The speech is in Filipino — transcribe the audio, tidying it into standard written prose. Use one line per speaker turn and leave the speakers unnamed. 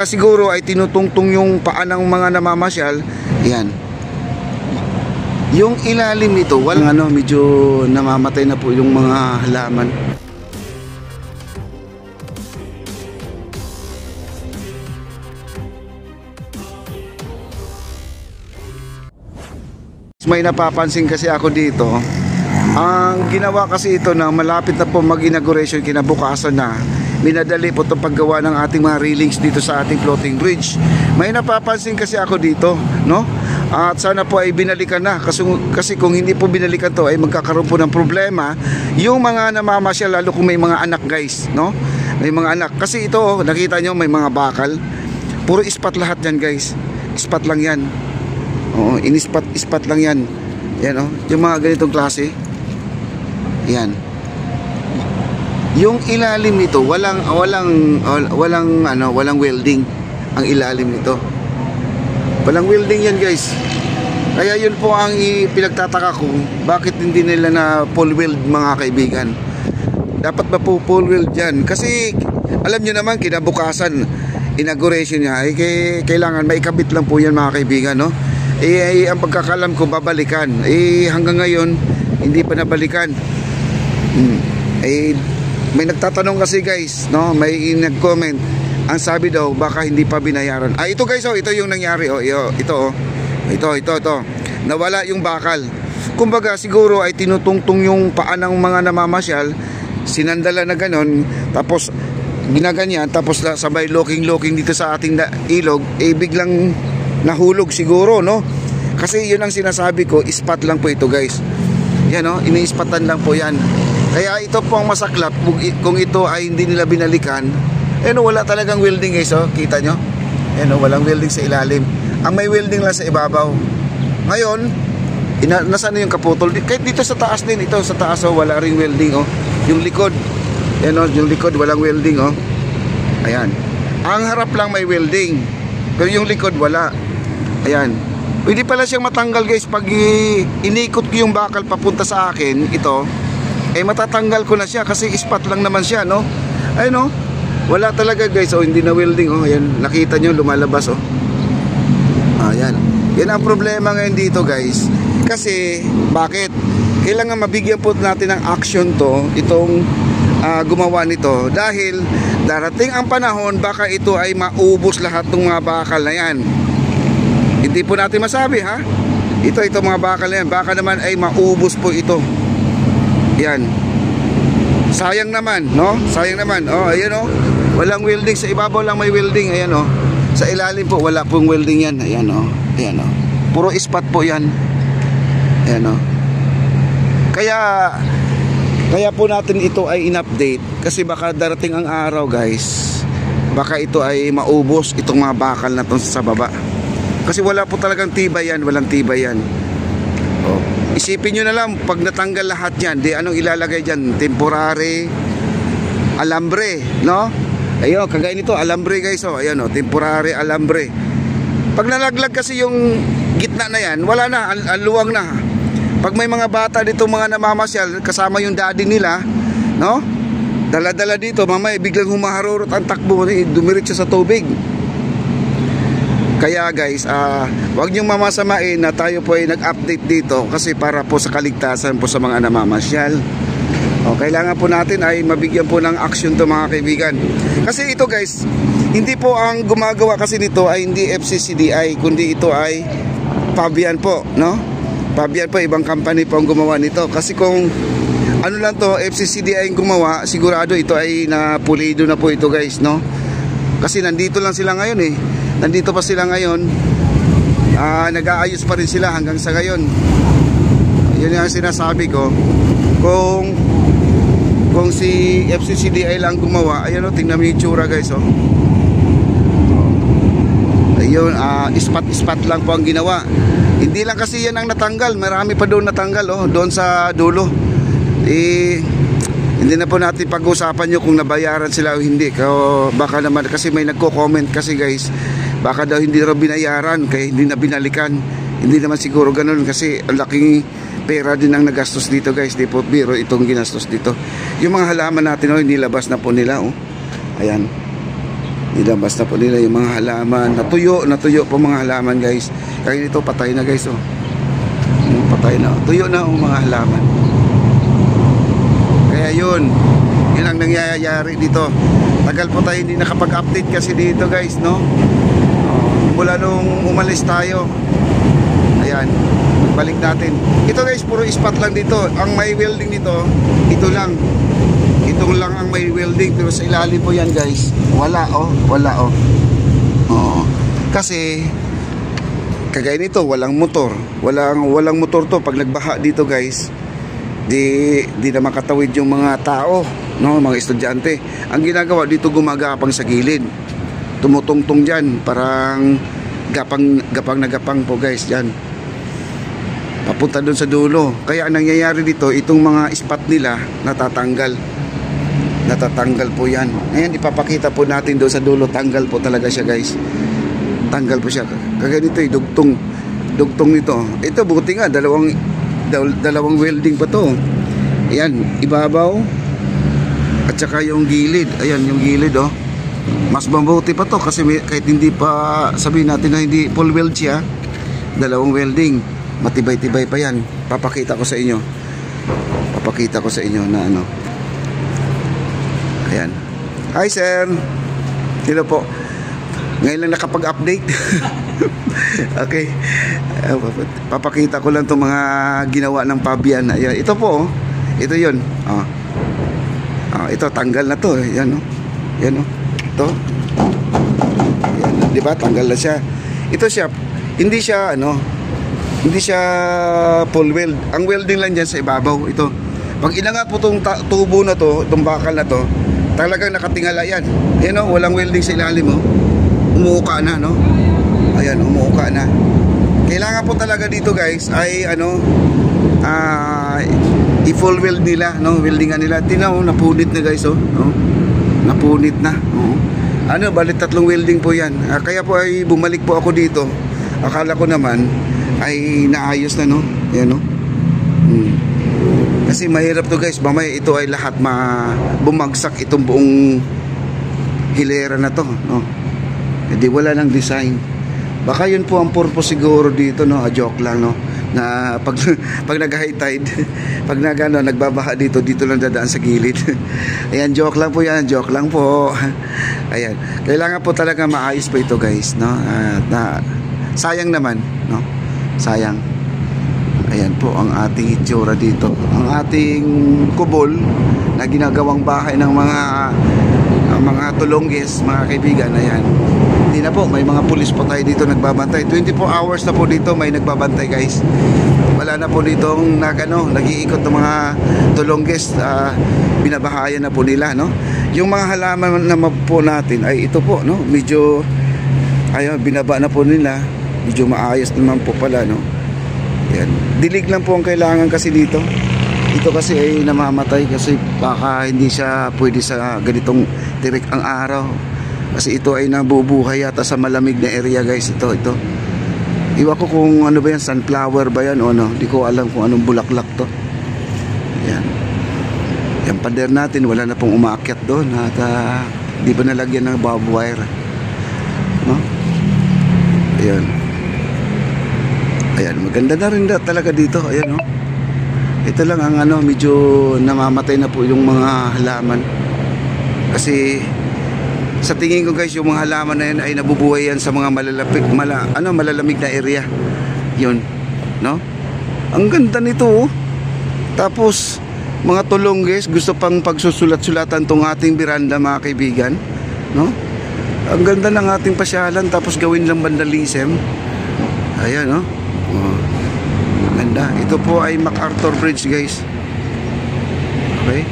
Siguro ay tinutungtong yung paa ng mga namamasyal. Yan. Yung ilalim nito, walang medyo namamatay na po yung mga halaman. May napapansin kasi ako dito. Ang ginawa kasi ito na malapit na po mag-inauguration, kinabukasan na, minadali po itong paggawa ng ating mga railings dito sa ating floating bridge. May napapansin kasi ako dito, no? At sana po ay binalikan na kasi kung hindi po binalikan to ay magkakaroon po ng problema yung mga namamasyal, lalo kung may mga anak, guys, no? May mga anak. Kasi ito, nakita nyo may mga bakal. Puro ispat lahat yan, guys. Ispat lang yan. Oo, ispat lang yan. Yan, oh, yung mga ganitong klase. Yan. Yung ilalim nito, walang welding ang ilalim nito. Walang welding yan, guys. Kaya yun po ang pinagtataka ko, bakit hindi nila na full weld, mga kaibigan. Dapat ba po full weld yan? Kasi alam nyo naman, kinabukasan inauguration niya, kailangan maikabit lang po yan, mga kaibigan, no? Ang pagkakalam ko, babalikan. Hanggang ngayon hindi pa nabalikan. May nagtatanong kasi, guys, no? May nag-comment. Ang sabi daw, baka hindi pa binayaran. Ito, guys, oh, ito yung nangyari, oh. Ito. Nawala yung bakal. Kumbaga, siguro ay tinutungtong yung paa ng mga namamasyal, sinandala na ganon, tapos ginaganyan, tapos sabay looking dito sa ating ilog, biglang nahulog siguro, no? Kasi yun ang sinasabi ko, ispat lang po ito, guys. Yan, no? Iniispatan lang po yan. Kaya ito po ang masaklap kung ito ay hindi nila binalikan. No, wala talagang welding, guys, oh. Kita nyo? No, walang welding sa ilalim. Ang may welding lang sa ibabaw. Ngayon, nasaan na yung kaputol? Kahit dito sa taas din, ito sa taas, oh, wala ring welding, oh. Yung likod, yan, oh, yung likod walang welding, oh. Ayan. Ang harap lang may welding, pero yung likod wala. Ayan. Pwede pala siyang matanggal, guys, pag inikot ko yung bakal papunta sa akin, ito, matatanggal ko na siya kasi ispat lang naman siya, no? Ayun, no? Wala talaga, guys, oh, hindi na welding, oh. Ayan, nakita nyo, lumalabas, oh. Ayan. Yan ang problema ngayon dito, guys. Kasi, bakit? Kailangan mabigyan po natin ng action to, itong gumawa nito. Dahil, darating ang panahon, baka ito ay maubos lahat ng mga bakal na yan. Hindi po natin masabi, ha? Ito mga bakal na yan. Baka naman ay maubos po ito. Yan. Sayang naman, no? Sayang naman. Oh, ayan, oh. Walang welding. Sa ibabaw lang may welding. Ayan, oh. Sa ilalim po, wala pong welding yan. Ayan, oh. Ayan, oh. Puro ispat po yan. Ayan, oh. Kaya po natin ito ay in-update. Kasi baka darating ang araw, guys. Baka ito ay maubos, itong mga bakal na ito sa baba. Kasi wala po talagang tibay yan. Walang tibay yan. Oh. Isipin nyo na lang, pag natanggal lahat yan, di anong ilalagay dyan? Temporary alambre, no? Ayun, kagaya nito, alambre, guys, oh. Ayan, oh, temporary alambre. Pag nalaglag kasi yung gitna na yan, wala na, luwang na. Pag may mga bata dito, mga namamasyal, kasama yung daddy nila, no? Dala-dala dito, mamaya biglang humaharurot ang takbo, dumiretso sa tubig. Kaya, guys, wag niyong mamasamain na tayo po ay nag-update dito kasi para po sa kaligtasan po sa mga namamasyal. Kailangan po natin ay mabigyan po ng action to, mga kaibigan. Kasi ito, guys, hindi po ang gumagawa kasi nito ay hindi FCCDI, kundi ito ay Fabian po, no? Fabian po, ibang company po ang gumawa nito. Kasi kung ano lang to, FCCDI ang gumawa, sigurado ito ay napulido na po ito, guys, no? Kasi nandito lang sila ngayon, eh. Nandito pa sila ngayon, nag-aayos pa rin sila hanggang sa ngayon. Yun yung sinasabi ko. Kung si FCCDI lang gumawa, ayan, o, tingnan mo yung tsura, guys, o. Ayun, ispat lang po ang ginawa. Hindi lang kasi yan ang natanggal, marami pa doon natanggal, o, doon sa dulo. Hindi na po natin pag-usapan nyo kung nabayaran sila o hindi. Baka naman, kasi may nagko-comment kasi, guys, baka daw hindi raw binayaran kaya hindi na binalikan. Hindi naman siguro ganun kasi ang laking pera din ang nagastos dito, guys. Di po biro itong ginastos dito. Yung mga halaman natin, oh, nilabas na po nila, oh. Ayan. Nilabas na po nila yung mga halaman. Natuyo po mga halaman guys. Kaya ito patay na guys oh. Patay na. Tuyo na ang mga halaman. Kaya yun ang nangyayari dito. Tagal po tayo hindi nakapag-update kasi dito guys, no? Mula nung umalis tayo. Ayan, balik natin. Ito guys, puro spot lang dito. Ang may welding nito, ito lang. Ito lang ang may welding. Pero sa ilalim po yan guys, wala oh. Oo. Kasi kagaya nito, walang motor. Walang motor to. Pag nagbaha dito guys, di na makatawid yung mga tao, no, mga estudyante. Ang ginagawa dito, gumagapang sa gilid. Tumutungtong dyan, parang gapang po guys dyan. Papunta doon sa dulo. Kaya ang nangyayari dito, itong mga spot nila natatanggal po yan. Ngayon ipapakita po natin doon sa dulo. Tanggal po talaga siya guys. Tanggal po siya. Kagaya nito dugtong nito. Ito buti nga dalawang welding pa to. Ayan, ibabaw at saka yung gilid. Ayan yung gilid oh. Mas mabuti pa to kasi kahit hindi pa sabihin natin na hindi full weld siya, dalawang welding, matibay-tibay pa yan. Papakita ko sa inyo na ano. Ayan. Hi sir. Hello po. Ngayon lang nakapag-update. Okay. Papakita ko lang itong mga ginawa ng Fabian. Ayan. Ito po. Ito yun. Ito, tanggal na to. Yan o. Yan o. Ito. Yan. Diba? Tanggal na siya. Ito siya. Hindi siya full weld. Ang welding lang dyan sa ibabaw. Ito. Pag inangat po itong tubo na to, itong bakal na to, talagang nakatingala yan. Yan o. Walang welding sa ilalim o. Umuuka na, no? Ayan, umuuka na. Kailangan po talaga dito guys ay i-full weld nila, no? Weldingan nila. Tinaw, napunit na guys, oh. No? Napunit na. Balit 3 welding po yan. Kaya po ay bumalik po ako dito. Akala ko naman ay naayos na, no? Ayan, no? Kasi mahirap to guys. Mamaya ito ay lahat bumagsak itong buong hilera na to, no? Hindi, wala ng design. Baka yun po ang purpose siguro dito, no? Joke lang, no? Na pag nag-high tide, pag nagbabaha dito lang dadaan sa gilid. Ayan, joke lang po yan. Joke lang po. Ayan. Kailangan po talaga maayos po ito guys, no? Sayang naman, no? Sayang. Ayan po ang ating itsura dito. Ang ating kubol na ginagawang bahay ng mga tulongges, mga kaibigan. Ayan. Hindi na po, may mga pulis po tayo dito nagbabantay. 24 hours na po dito may nagbabantay guys. Wala na po dito nag-iikot ng mga tulongges, binabahayan na po nila, no? Yung mga halaman na po natin ay ito po, no? Medyo binaba na po nila. Medyo maayos naman po pala, no? Yan. Dilig lang po ang kailangan kasi dito. Ito kasi ay namamatay kasi baka hindi siya pwede sa ganitong tirik ang araw. Kasi ito ay nabubuhay yata sa malamig na area guys. Ito. Iwan ko kung ano ba yan, sunflower ba yan o ano. Hindi ko alam kung anong bulaklak to. Yan. Yung pader natin, wala na pong umaakyat doon. At di ba nalagyan ng barbed wire? No? Ayan. Ayan, maganda na rin talaga dito. Ayan, no? Ito lang ang medyo namamatay na po yung mga halaman. Kasi sa tingin ko guys, yung mga halaman na yan ay nabubuhay yan sa mga malalamig na area. Yun, no? Ang ganda nito, oh. Tapos mga tulongges, gusto pang pagsusulat-sulatan tong ating biranda mga kaibigan, no? Ang ganda ng ating pasyalan, tapos gawin lang vandalism. Ayan, no? Ganda. Ito po ay MacArthur Bridge guys. Okay.